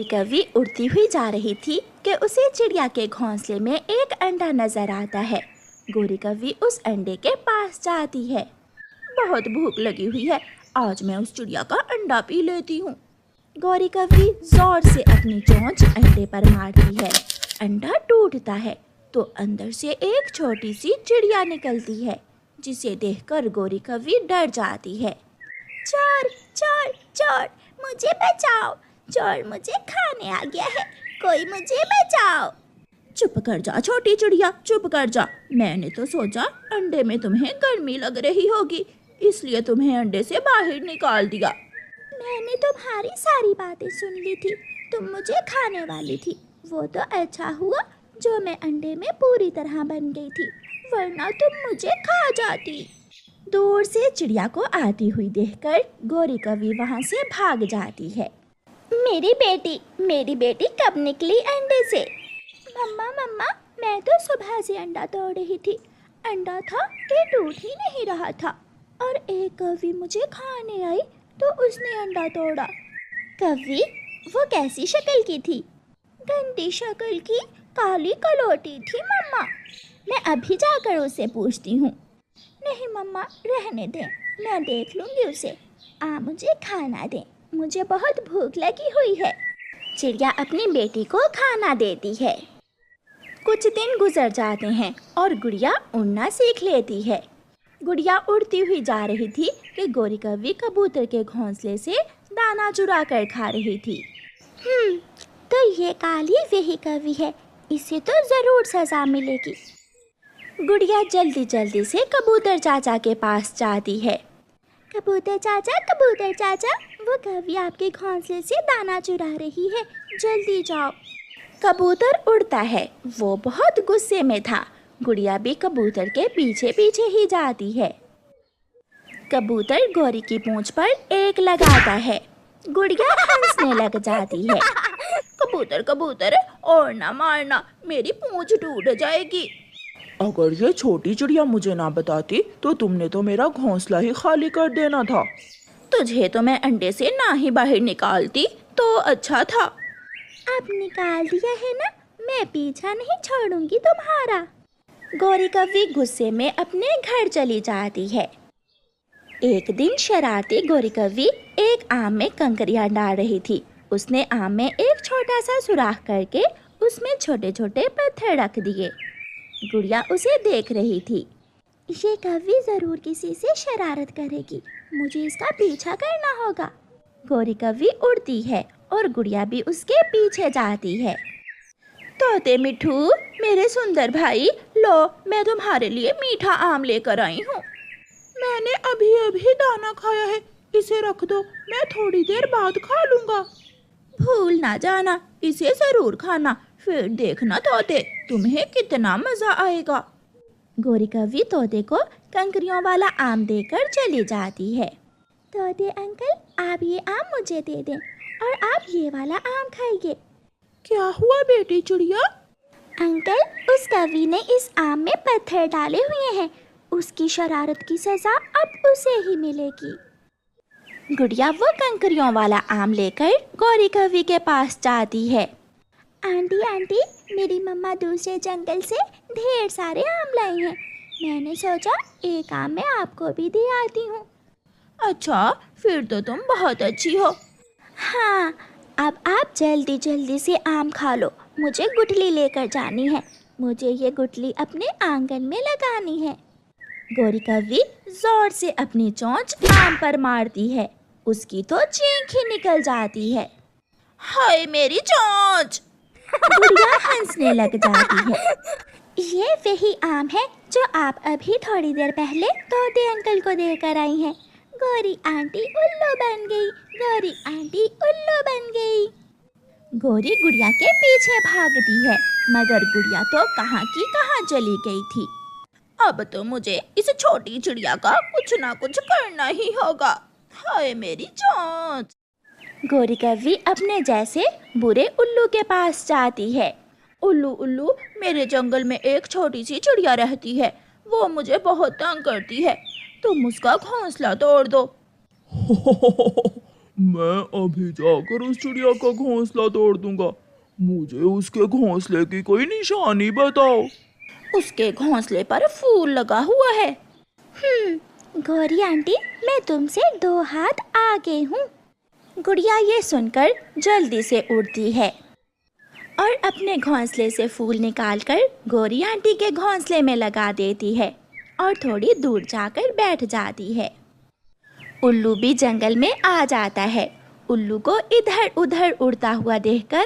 कौवी उड़ती हुई जा रही थी कि उसे चिड़िया के घोंसले में एक अंडा नजर आता है। गोरी कौवी उस अंडे के पास जाती है। बहुत भूख लगी हुई है, आज मैं उस चिड़िया का अंडा पी लेती हूँ। गोरी कौवी जोर से अपनी चोंच अंडे पर मारती है। अंडा टूटता है तो अंदर से एक छोटी सी चिड़िया निकलती है, जिसे देखकर गोरी कौवी डर जाती है। चोर चोर चोर, मुझे बचाओ, चोर मुझे खाने आ गया है, कोई मुझे बचाओ। चुप कर जा छोटी चिड़िया, चुप कर जा। मैंने तो सोचा अंडे में तुम्हें गर्मी लग रही होगी, इसलिए तुम्हें अंडे से बाहर निकाल दिया। मैंने तुम्हारी सारी बातें सुन ली थी, तुम मुझे खाने वाली थी। वो तो अच्छा हुआ जो मैं अंडे में पूरी तरह बन गई थी, वरना तुम मुझे खा जाती। दूर से चिड़िया को आती हुई देखकर गोरी कौवी वहाँ से भाग जाती है। मेरी बेटी कब निकली अंडे से? मम्मा मम्मा, मैं तो सुबह से अंडा तोड़ रही थी। अंडा था कि टूट ही नहीं रहा था, और एक कौवी मुझे खाने आई तो उसने अंडा तोड़ा। कौवी वो कैसी शक्ल की थी? गंदी शक्ल की, काली कलोटी थी मम्मा। मैं अभी जाकर उसे पूछती हूँ। नहीं मम्मा, रहने दें, मैं देख लूँगी उसे। मुझे खाना दें, मुझे बहुत भूख लगी हुई है। चिड़िया अपनी बेटी को खाना देती है। कुछ दिन गुजर जाते हैं और गुड़िया उड़ना सीख लेती है। गुड़िया उड़ती हुई जा रही थी कि गोरी कौवी कबूतर के घोंसले से दाना चुरा कर खा रही थी। तो ये काली वही कौवी है, इसे तो ज़रूर सज़ा मिलेगी। गुड़िया जल्दी जल्दी से कबूतर चाचा के पास जाती है। कबूतर चाचा, वो कौवी आपके घोंसले से दाना चुरा रही है, जल्दी जाओ। कबूतर उड़ता है, वो बहुत गुस्से में था। गुड़िया भी कबूतर के पीछे पीछे ही जाती है। कबूतर गोरी की पूंछ पर एक लगाता है। गुड़िया हंसने लग जाती है। कबूतर और ना मारना, मेरी पूंछ टूट जाएगी। अगर ये छोटी चिड़िया मुझे ना बताती तो तुमने तो मेरा घोंसला ही खाली कर देना था। तुझे तो मैं अंडे से ना ही बाहर निकालती तो अच्छा था। अब निकाल दिया है ना, मैं पीछा नहीं छोड़ूंगी तुम्हारा। गोरी कौवी गुस्से में अपने घर चली जाती है। एक दिन शरारती गोरी कौवी एक आम में कंकरियां डाल रही थी। उसने आम में एक छोटा सा सुराख करके उसमें छोटे छोटे पत्थर रख दिए। गुड़िया उसे देख रही थी। ये कौवी जरूर किसी से शरारत करेगी, मुझे इसका पीछा करना होगा। गोरी कौवी उड़ती है और गुड़िया भी उसके पीछे जाती है। तोते मिठू, मेरे सुंदर भाई, लो मैं तुम्हारे लिए मीठा आम लेकर आई हूँ। मैंने अभी अभी दाना खाया है, इसे रख दो, मैं थोड़ी देर बाद खा लूँगा। भूल ना जाना, इसे जरूर खाना, फिर देखना तोते, तुम्हें कितना मजा आएगा। गोरी कौवी तोते को कंकरियों वाला आम देकर चली जाती है। तोते अंकल, आप ये आम मुझे दे दें और आप ये वाला आम खाइए। क्या हुआ बेटी चिड़िया? अंकल, उस कौवी ने इस आम में पत्थर डाले हुए हैं, उसकी शरारत की सजा अब उसे ही मिलेगी। गुड़िया वो कंकरियों वाला आम लेकर गोरी कौवी के पास जाती है। आंटी, मेरी मम्मा दूसरे जंगल से ढेर सारे आम लाई हैं, मैंने सोचा एक आम मैं आपको भी दे आती हूँ। अच्छा, फिर तो तुम बहुत अच्छी हो। हाँ, अब आप जल्दी जल्दी से आम खा लो, मुझे गुठली लेकर जानी है, मुझे ये गुठली अपने आंगन में लगानी है। गोरी कौवी जोर से अपनी चोंच आम पर मारती है, उसकी तो चीख ही निकल जाती है। हाय मेरी चोंच! गुड़िया हंसने लग जाती है। ये वही आम है जो आप अभी थोड़ी देर पहले तोते अंकल को देकर आई हैं। गोरी आंटी उल्लू बन गई, गोरी आंटी उल्लू बन गई। गोरी गुड़िया के पीछे भागती है, मगर गुड़िया तो कहाँ की कहाँ चली गई थी। अब तो मुझे इस छोटी चिड़िया का कुछ ना कुछ करना ही होगा। हाय मेरी चोंच! गोरी कौवी अपने जैसे बुरे उल्लू के पास जाती है। उल्लू, मेरे जंगल में एक छोटी सी चिड़िया रहती है, वो मुझे बहुत तंग करती है, तुम उसका घोंसला तोड़ दो। मैं अभी जाकर उस चिड़िया का घोंसला तोड़ दूंगा। मुझे उसके घोंसले की कोई निशानी बताओ। उसके घोंसले पर फूल लगा हुआ है। गौरी आंटी, मैं तुमसे 2 हाथ आगे हूँ। गुड़िया ये सुनकर जल्दी से उड़ती है और अपने घोंसले से फूल निकालकर गौरी आंटी के घोंसले में लगा देती है और थोड़ी दूर जाकर बैठ जाती है। उल्लू भी जंगल में आ जाता है। उल्लू को इधर उधर उड़ता हुआ देखकर